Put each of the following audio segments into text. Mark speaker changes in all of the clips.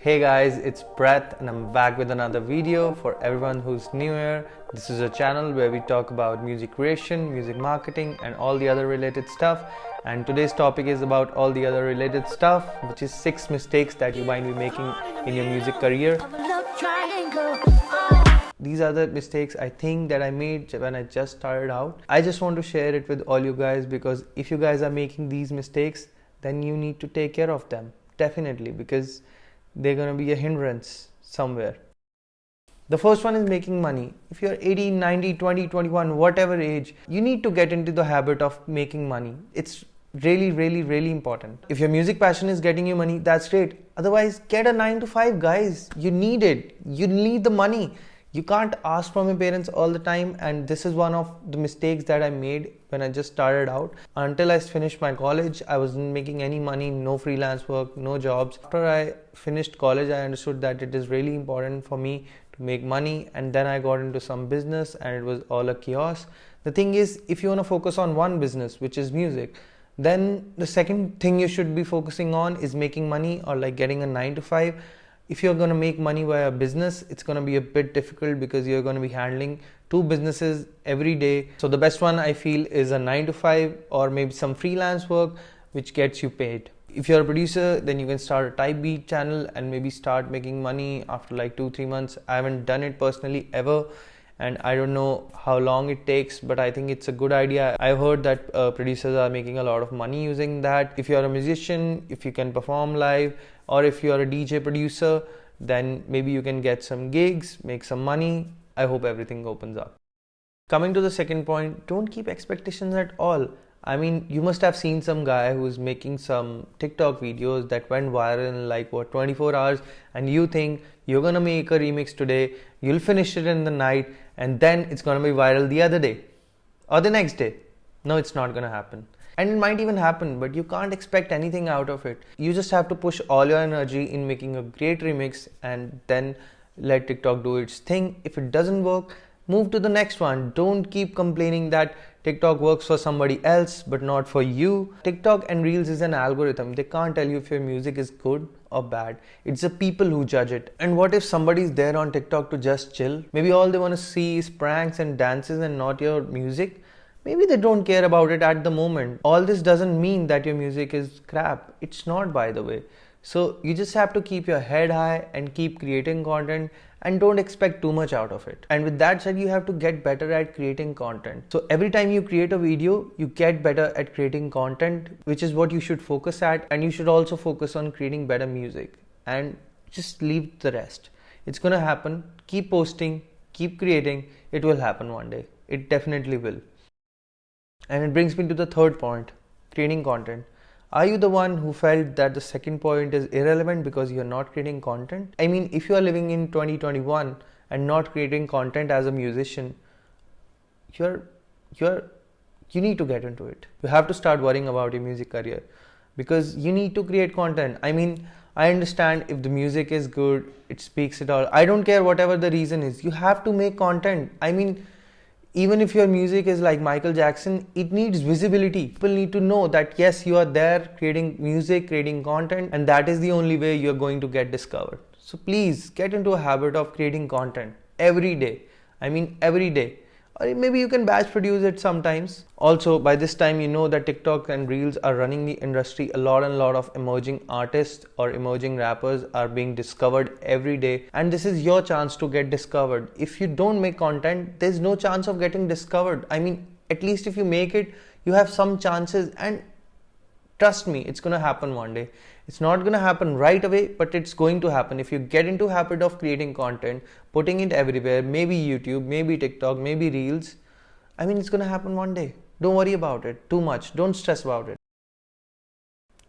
Speaker 1: Hey guys, it's Brett and I'm back with another video. For everyone who's new here, this is a channel where we talk about music creation, music marketing and all the other related stuff. And today's topic is about all the other related stuff, which is 6 mistakes that you might be making in your music career. These are the mistakes I think that I made when I just started out. I just want to share it with all you guys because if you guys are making these mistakes, then you need to take care of them. Definitely, because they're going to be a hindrance somewhere. The first one is making money. If you're 18, 90, 20, 21, whatever age, you need to get into the habit of making money. It's really important. If your music passion is getting you money, that's great. Otherwise, get a 9 to 5, guys. You need it. You need the money. You can't ask from your parents all the time, and this is one of the mistakes that I made when I just started out. Until I finished my college, I wasn't making any money, no freelance work, no jobs. After I finished college, I understood that it is really important for me to make money, and then I got into some business and it was all a chaos. The thing is, if you want to focus on one business, which is music, then the second thing you should be focusing on is making money or like getting a 9 to 5. If you're going to make money via business, it's going to be a bit difficult because you're going to be handling 2 businesses every day. So the best one I feel is a 9 to 5 or maybe some freelance work which gets you paid. If you're a producer, then you can start a type beat channel and maybe start making money after like 2-3 months. I haven't done it personally ever, and I don't know how long it takes, but I think it's a good idea. I've heard that producers are making a lot of money using that. If you're a musician, if you can perform live, or if you're a DJ producer, then maybe you can get some gigs, make some money. I hope everything opens up. Coming to the second point, don't keep expectations at all. I mean, you must have seen some guy who's making some TikTok videos that went viral in like 24 hours, and you think you're gonna make a remix today, you'll finish it in the night, and then it's gonna be viral the other day or the next day. No, it's not gonna happen. And it might even happen, but you can't expect anything out of it. You just have to push all your energy in making a great remix and then let TikTok do its thing. If it doesn't work, move to the next one. Don't keep complaining that TikTok works for somebody else but not for you. TikTok and Reels is an algorithm. They can't tell you if your music is good or bad. It's the people who judge it. And what if somebody's there on TikTok to just chill? Maybe all they want to see is pranks and dances and not your music. Maybe they don't care about it at the moment. All this doesn't mean that your music is crap. It's not, by the way. So you just have to keep your head high and keep creating content and don't expect too much out of it. And with that said, you have to get better at creating content. So every time you create a video, you get better at creating content, which is what you should focus at. And you should also focus on creating better music and just leave the rest. It's gonna happen. Keep posting, keep creating. It will happen one day. It definitely will. And it brings me to the third point, creating content. Are you the one who felt that the second point is irrelevant because you're not creating content? I mean, if you are living in 2021 and not creating content as a musician, you need to get into it. You have to start worrying about your music career because you need to create content. I mean, I understand if the music is good, it speaks it all. I don't care whatever the reason is. You have to make content. I mean, even if your music is like Michael Jackson, it needs visibility. People need to know that yes, you are there creating music, creating content, and that is the only way you're going to get discovered. So please get into a habit of creating content every day. I mean, every day. Or maybe you can batch produce it sometimes. Also, by this time, you know that TikTok and Reels are running the industry. A lot of emerging artists or emerging rappers are being discovered every day. And this is your chance to get discovered. If you don't make content, there's no chance of getting discovered. I mean, at least if you make it, you have some chances. And trust me, it's going to happen one day. It's not going to happen right away, but it's going to happen. If you get into a habit of creating content, putting it everywhere, maybe YouTube, maybe TikTok, maybe Reels, I mean, it's going to happen one day. Don't worry about it too much. Don't stress about it.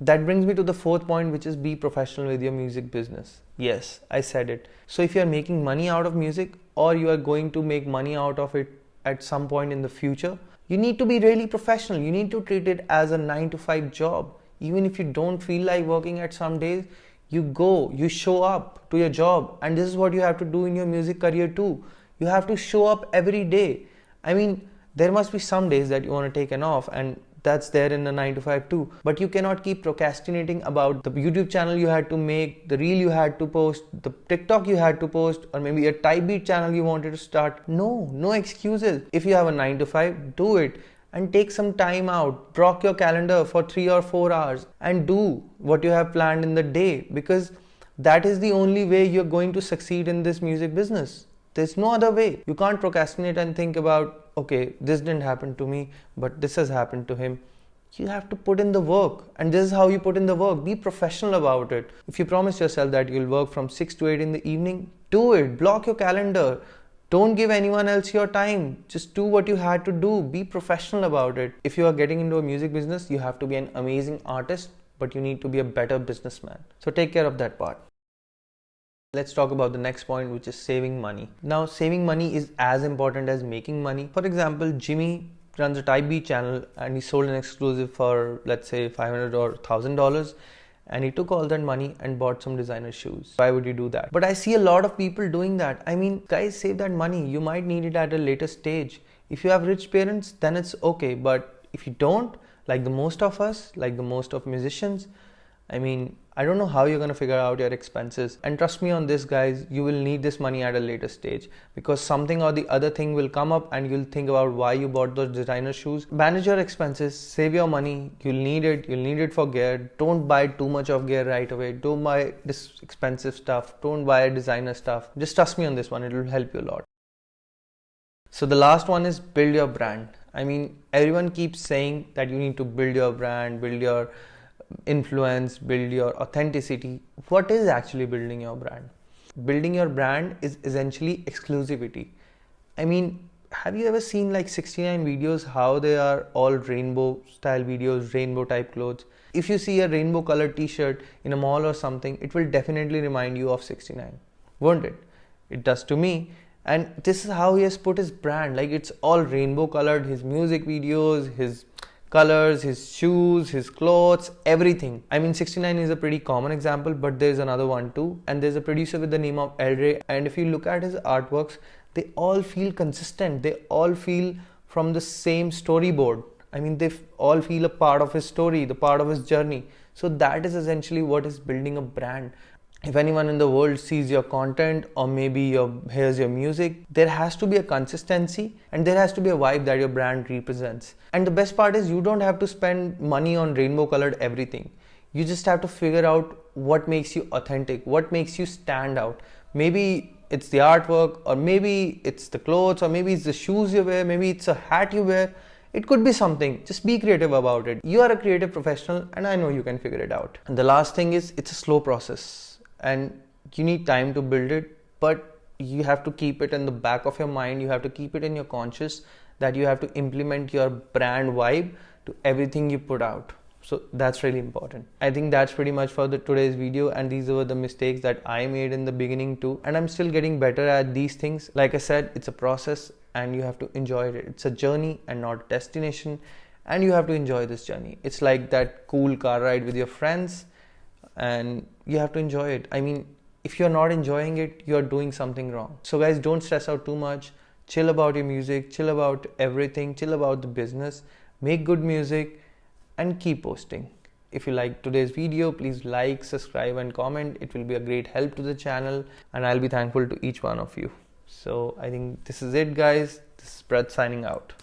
Speaker 1: That brings me to the fourth point, which is be professional with your music business. Yes, I said it. So if you are making money out of music or you are going to make money out of it at some point in the future, you need to be really professional. You need to treat it as a 9 to 5 job. Even if you don't feel like working at some days, you go, you show up to your job. And this is what you have to do in your music career too. You have to show up every day. I mean, there must be some days that you want to take an off, and that's there in a 9 to 5 too. But you cannot keep procrastinating about the YouTube channel you had to make, the reel you had to post, the TikTok you had to post, or maybe a type beat channel you wanted to start. No excuses. If you have a 9 to 5, do it and take some time out. Block your calendar for 3 or 4 hours and do what you have planned in the day, because that is the only way you're going to succeed in this music business. There's no other way. You can't procrastinate and think about, okay, this didn't happen to me, but this has happened to him. You have to put in the work, and this is how you put in the work. Be professional about it. If you promise yourself that you'll work from 6 to 8 in the evening, do it. Block your calendar. Don't give anyone else your time. Just do what you had to do. Be professional about it. If you are getting into a music business, you have to be an amazing artist, but you need to be a better businessman. So take care of that part. Let's talk about the next point, which is saving money. Now, saving money is as important as making money. For example, Jimmy runs a type beat channel and he sold an exclusive for, let's say, $500 or $1,000, and he took all that money and bought some designer shoes. Why would you do that? But I see a lot of people doing that. I mean, guys, save that money. You might need it at a later stage. If you have rich parents, then it's okay. But if you don't, like the most of us, like the most of musicians, I mean, I don't know how you're going to figure out your expenses. And trust me on this, guys, you will need this money at a later stage, because something or the other thing will come up and you'll think about why you bought those designer shoes. Manage your expenses, save your money. You'll need it for gear. Don't buy too much of gear right away. Don't buy this expensive stuff. Don't buy designer stuff. Just trust me on this one. It will help you a lot. So the last one is build your brand. I mean, everyone keeps saying that you need to build your brand, build your influence, build your authenticity. What is actually building your brand? Building your brand is essentially exclusivity. I mean, have you ever seen like 69 videos, how they are all rainbow style videos, rainbow type clothes? If you see a rainbow colored t-shirt in a mall or something, it will definitely remind you of 69, won't it? It does to me. And this is how he has put his brand. Like, it's all rainbow colored, his music videos, his colors, his shoes, his clothes, everything. I mean, 69 is a pretty common example, but there's another one too. And there's a producer with the name of El Rey. And if you look at his artworks, they all feel consistent. They all feel from the same storyboard. I mean, they all feel a part of his story, the part of his journey. So that is essentially what is building a brand. If anyone in the world sees your content, or maybe hears your music, there has to be a consistency and there has to be a vibe that your brand represents. And the best part is, you don't have to spend money on rainbow colored everything. You just have to figure out what makes you authentic, what makes you stand out. Maybe it's the artwork, or maybe it's the clothes, or maybe it's the shoes you wear, maybe it's a hat you wear. It could be something. Just be creative about it. You are a creative professional and I know you can figure it out. And the last thing is, it's a slow process. And you need time to build it, but you have to keep it in the back of your mind. You have to keep it in your conscious that you have to implement your brand vibe to everything you put out. So that's really important. I think that's pretty much for today's video, and these were the mistakes that I made in the beginning too, and I'm still getting better at these things. Like I said, it's a process and you have to enjoy it. It's a journey and not a destination, and you have to enjoy this journey. It's like that cool car ride with your friends, and you have to enjoy it. I mean, if you're not enjoying it, you're doing something wrong. So guys, don't stress out too much. Chill about your music, chill about everything, chill about the business, make good music and keep posting. If you like today's video, please like, subscribe and comment. It will be a great help to the channel and I'll be thankful to each one of you. So I think this is it, guys. This is Brett signing out.